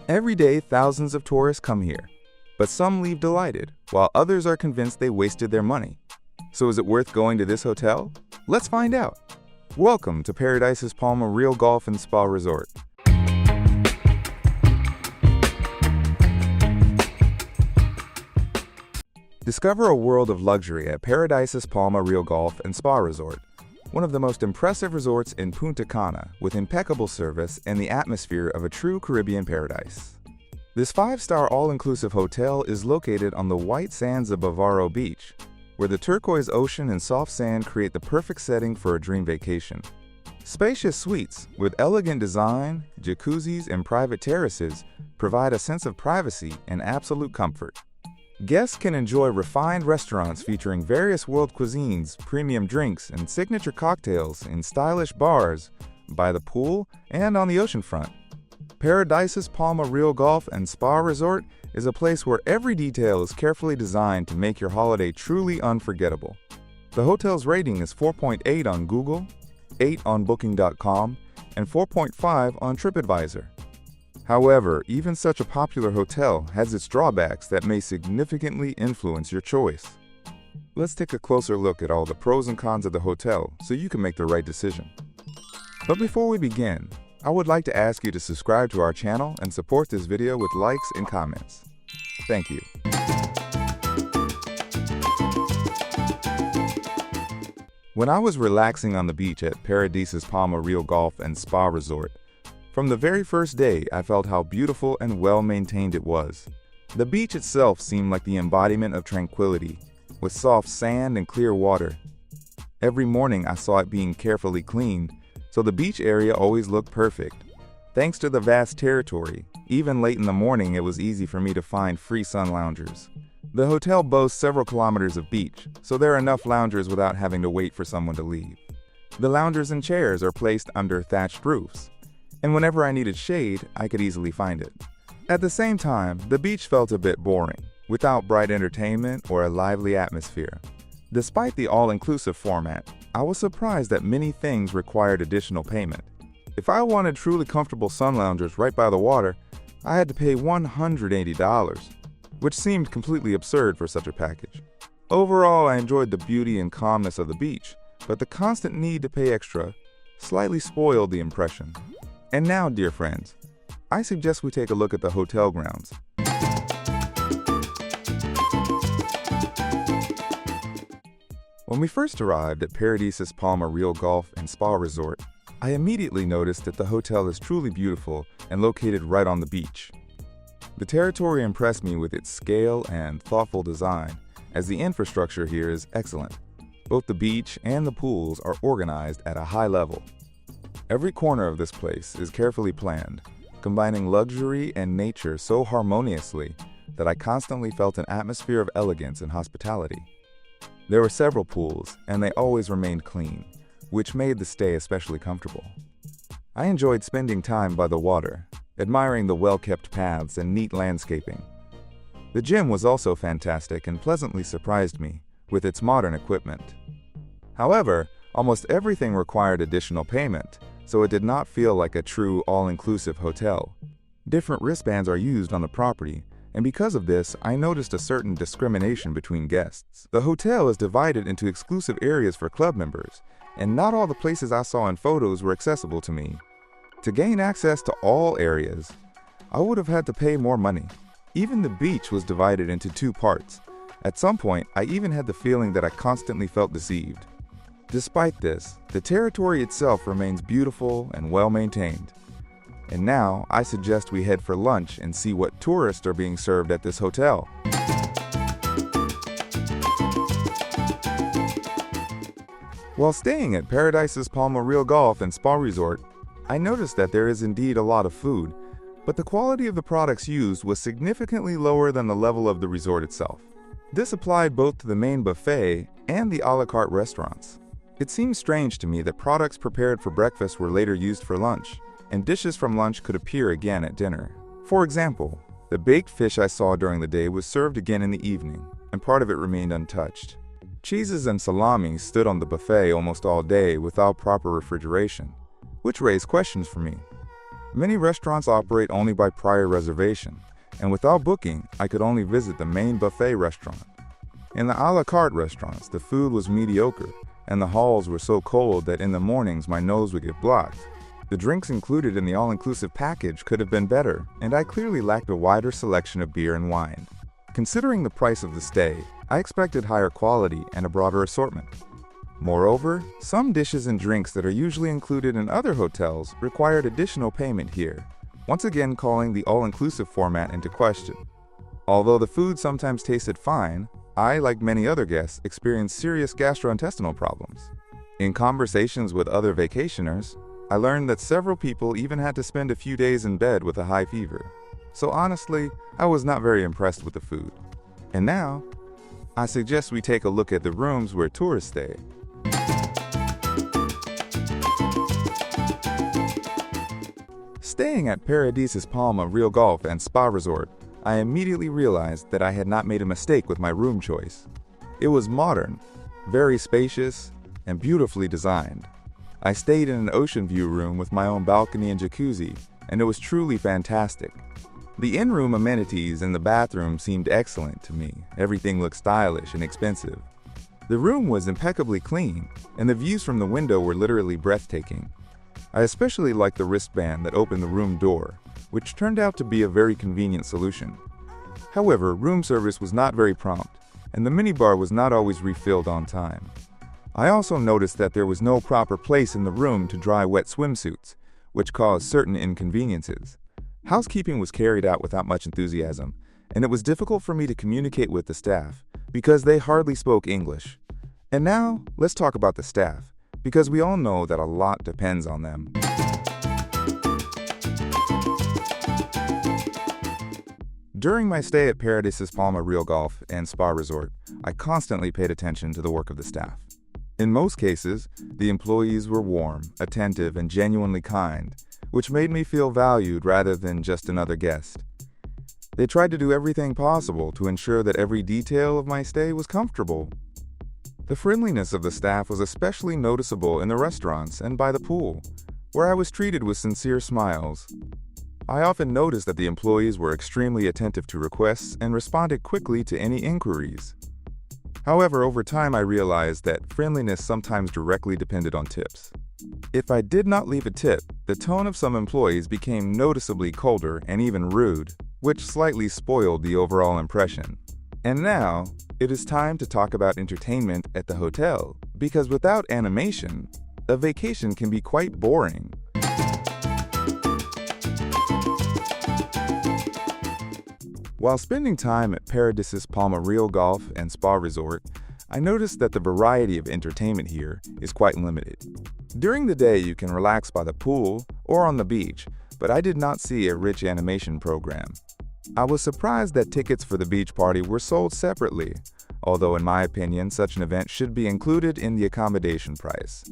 Every day, thousands of tourists come here, but some leave delighted, while others are convinced they wasted their money. So is it worth going to this hotel? Let's find out. Welcome to Paradisus Palma Real Golf and Spa Resort. Discover a world of luxury at Paradisus Palma Real Golf and Spa Resort, one of the most impressive resorts in Punta Cana, with impeccable service and the atmosphere of a true Caribbean paradise. This 5-star all-inclusive hotel is located on the white sands of Bavaro Beach, where the turquoise ocean and soft sand create the perfect setting for a dream vacation. Spacious suites with elegant design, jacuzzis, and private terraces provide a sense of privacy and absolute comfort. Guests can enjoy refined restaurants featuring various world cuisines, premium drinks, and signature cocktails in stylish bars by the pool and on the oceanfront. Paradisus Palma Real Golf and Spa Resort is a place where every detail is carefully designed to make your holiday truly unforgettable. The hotel's rating is 4.8 on Google, 8 on Booking.com, and 4.5 on TripAdvisor. However, even such a popular hotel has its drawbacks that may significantly influence your choice. Let's take a closer look at all the pros and cons of the hotel so you can make the right decision. But before we begin, I would like to ask you to subscribe to our channel and support this video with likes and comments. Thank you. When I was relaxing on the beach at Paradisus Palma Real Golf and Spa Resort, from the very first day, I felt how beautiful and well-maintained it was. The beach itself seemed like the embodiment of tranquility, with soft sand and clear water. Every morning I saw it being carefully cleaned, so the beach area always looked perfect. Thanks to the vast territory, even late in the morning it was easy for me to find free sun loungers. The hotel boasts several kilometers of beach, so there are enough loungers without having to wait for someone to leave. The loungers and chairs are placed under thatched roofs, and whenever I needed shade, I could easily find it. At the same time, the beach felt a bit boring, without bright entertainment or a lively atmosphere. Despite the all-inclusive format, I was surprised that many things required additional payment. If I wanted truly comfortable sun loungers right by the water, I had to pay $180, which seemed completely absurd for such a package. Overall, I enjoyed the beauty and calmness of the beach, but the constant need to pay extra slightly spoiled the impression. And now, dear friends, I suggest we take a look at the hotel grounds. When we first arrived at Paradisus Palma Real Golf and Spa Resort, I immediately noticed that the hotel is truly beautiful and located right on the beach. The territory impressed me with its scale and thoughtful design, as the infrastructure here is excellent. Both the beach and the pools are organized at a high level. Every corner of this place is carefully planned, combining luxury and nature so harmoniously that I constantly felt an atmosphere of elegance and hospitality. There were several pools, and they always remained clean, which made the stay especially comfortable. I enjoyed spending time by the water, admiring the well-kept paths and neat landscaping. The gym was also fantastic and pleasantly surprised me with its modern equipment. However, almost everything required additional payment, so it did not feel like a true all-inclusive hotel. Different wristbands are used on the property, and because of this, I noticed a certain discrimination between guests. The hotel is divided into exclusive areas for club members, and not all the places I saw in photos were accessible to me. To gain access to all areas, I would have had to pay more money. Even the beach was divided into 2 parts. At some point, I even had the feeling that I constantly felt deceived. Despite this, the territory itself remains beautiful and well-maintained. And now, I suggest we head for lunch and see what tourists are being served at this hotel. While staying at Paradisus Palma Real Golf and Spa Resort, I noticed that there is indeed a lot of food, but the quality of the products used was significantly lower than the level of the resort itself. This applied both to the main buffet and the a la carte restaurants. It seemed strange to me that products prepared for breakfast were later used for lunch, and dishes from lunch could appear again at dinner. For example, the baked fish I saw during the day was served again in the evening, and part of it remained untouched. Cheeses and salami stood on the buffet almost all day without proper refrigeration, which raised questions for me. Many restaurants operate only by prior reservation, and without booking, I could only visit the main buffet restaurant. In the a la carte restaurants, the food was mediocre, and the halls were so cold that in the mornings my nose would get blocked. The drinks included in the all-inclusive package could have been better, and I clearly lacked a wider selection of beer and wine. Considering the price of the stay, I expected higher quality and a broader assortment. Moreover, some dishes and drinks that are usually included in other hotels required additional payment here, once again calling the all-inclusive format into question. Although the food sometimes tasted fine, I, like many other guests, experienced serious gastrointestinal problems. In conversations with other vacationers, I learned that several people even had to spend a few days in bed with a high fever. So honestly, I was not very impressed with the food. And now, I suggest we take a look at the rooms where tourists stay. Staying at Paradisus Palma Real Golf and Spa Resort, I immediately realized that I had not made a mistake with my room choice. It was modern, very spacious, and beautifully designed. I stayed in an ocean view room with my own balcony and jacuzzi, and it was truly fantastic. The in-room amenities in the bathroom seemed excellent to me. Everything looked stylish and expensive. The room was impeccably clean, and the views from the window were literally breathtaking. I especially liked the wristband that opened the room door, which turned out to be a very convenient solution. However, room service was not very prompt, and the minibar was not always refilled on time. I also noticed that there was no proper place in the room to dry wet swimsuits, which caused certain inconveniences. Housekeeping was carried out without much enthusiasm, and it was difficult for me to communicate with the staff because they hardly spoke English. And now, let's talk about the staff, because we all know that a lot depends on them. During my stay at Paradisus Palma Real Golf and Spa Resort, I constantly paid attention to the work of the staff. In most cases, the employees were warm, attentive, and genuinely kind, which made me feel valued rather than just another guest. They tried to do everything possible to ensure that every detail of my stay was comfortable. The friendliness of the staff was especially noticeable in the restaurants and by the pool, where I was treated with sincere smiles. I often noticed that the employees were extremely attentive to requests and responded quickly to any inquiries. However, over time I realized that friendliness sometimes directly depended on tips. If I did not leave a tip, the tone of some employees became noticeably colder and even rude, which slightly spoiled the overall impression. And now, it is time to talk about entertainment at the hotel, because without animation, a vacation can be quite boring. While spending time at Paradisus Palma Real Golf and Spa Resort, I noticed that the variety of entertainment here is quite limited. During the day, you can relax by the pool or on the beach, but I did not see a rich animation program. I was surprised that tickets for the beach party were sold separately, although in my opinion, such an event should be included in the accommodation price.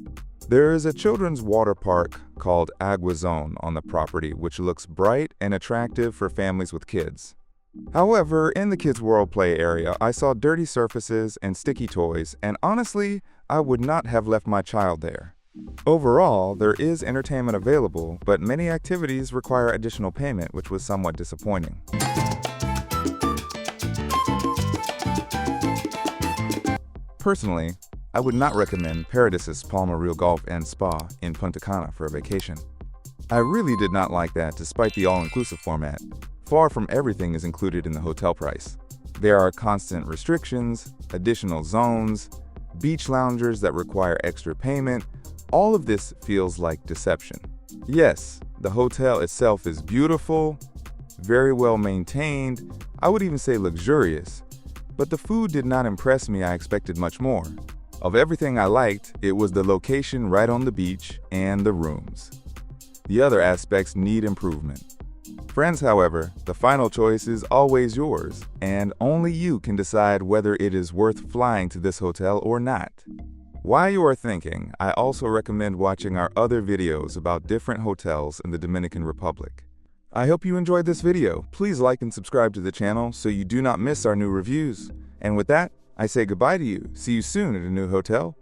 There is a children's water park called Agua Zone on the property, which looks bright and attractive for families with kids. However, in the Kids World Play area, I saw dirty surfaces and sticky toys, and honestly, I would not have left my child there. Overall, there is entertainment available, but many activities require additional payment, which was somewhat disappointing. Personally, I would not recommend Paradisus Palma Real Golf and Spa in Punta Cana for a vacation. I really did not like that despite the all-inclusive format. Far from everything is included in the hotel price. There are constant restrictions, additional zones, beach loungers that require extra payment. All of this feels like deception. Yes, the hotel itself is beautiful, very well maintained, I would even say luxurious, but the food did not impress me. I expected much more. Of everything I liked, it was the location right on the beach and the rooms. The other aspects need improvement. Friends, however, the final choice is always yours, and only you can decide whether it is worth flying to this hotel or not. While you are thinking, I also recommend watching our other videos about different hotels in the Dominican Republic. I hope you enjoyed this video. Please like and subscribe to the channel so you do not miss our new reviews. And with that, I say goodbye to you. See you soon at a new hotel.